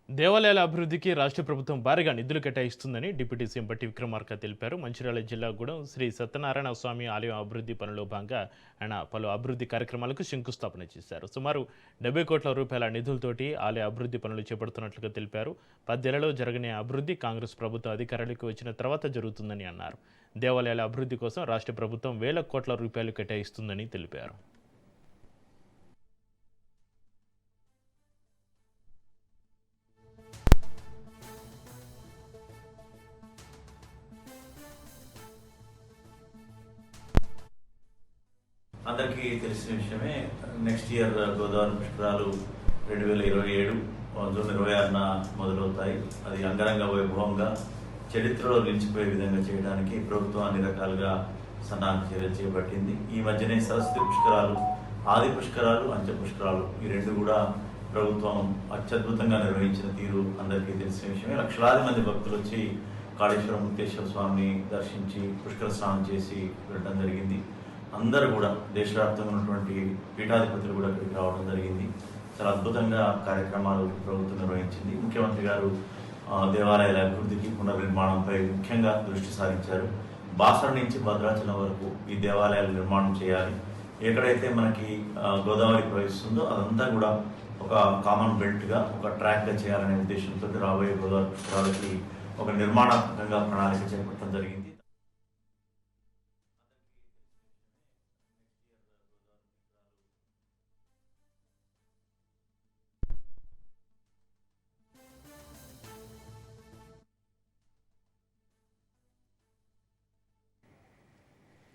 దేవాలయాల అభివృద్ధికి రాష్ట్ర ప్రభుత్వం భారీగా నిధులు కేటాయిస్తుందని డిప్యూటీ సీఎం బట్టి విక్రమార్క తెలిపారు. మంచిర్యాల జిల్లా గూడెం శ్రీ సత్యనారాయణ స్వామి ఆలయం అభివృద్ధి పనుల్లో భాగంగా ఆయన పలు అభివృద్ధి కార్యక్రమాలకు శంకుస్థాపన చేశారు. సుమారు 70 కోట్ల రూపాయల నిధులతోటి ఆలయ అభివృద్ధి పనులు చేపడుతున్నట్లుగా తెలిపారు. 10 ఏళ్లలో జరగని అభివృద్ధి కాంగ్రెస్ ప్రభుత్వం అధికారంలోకి వచ్చిన తర్వాత జరుగుతుందని అన్నారు. దేవాలయాల అభివృద్ధి కోసం రాష్ట్ర ప్రభుత్వం వేల కోట్ల రూపాయలు కేటాయిస్తుందని తెలిపారు. అందరికీ తెలిసిన విషయమే. నెక్స్ట్ ఇయర్ గోదావరి పుష్కరాలు 2027 జూన్ 26న మొదలవుతాయి. అది అంగరంగ వైభవంగా చరిత్రలో నిలిచిపోయే విధంగా చేయడానికి ప్రభుత్వం అన్ని రకాలుగా సన్నాహక చర్యలు చేపట్టింది. ఈ మధ్యనే సరస్వతి పుష్కరాలు, ఆది పుష్కరాలు, అంచె పుష్కరాలు ఈ రెండు కూడా ప్రభుత్వం అత్యద్భుతంగా నిర్వహించిన తీరు అందరికీ తెలిసిన విషయమే. లక్షలాది మంది భక్తులు వచ్చి కాళేశ్వరం ముక్తేశ్వర స్వామిని దర్శించి పుష్కర స్నానం చేసి వెళ్ళడం జరిగింది. అందరూ కూడా దేశవ్యాప్తంగా ఉన్నటువంటి పీఠాధిపతులు కూడా ఇక్కడికి రావడం జరిగింది. చాలా అద్భుతంగా కార్యక్రమాలు ప్రభుత్వం నిర్వహించింది. ముఖ్యమంత్రి గారు దేవాలయాల అభివృద్ధికి, పునర్నిర్మాణంపై ముఖ్యంగా దృష్టి సారించారు. బాసర నుంచి భద్రాచలం వరకు ఈ దేవాలయాల నిర్మాణం చేయాలి. ఎక్కడైతే మనకి గోదావరి ప్రవహిస్తుందో అదంతా కూడా ఒక కామన్ బెల్ట్గా, ఒక ట్రాక్గా చేయాలనే ఉద్దేశంతో రాబోయే గోదావరి పుష్కరాలకి ఒక నిర్మాణాత్మకంగా ప్రణాళిక చేపట్టడం జరిగింది.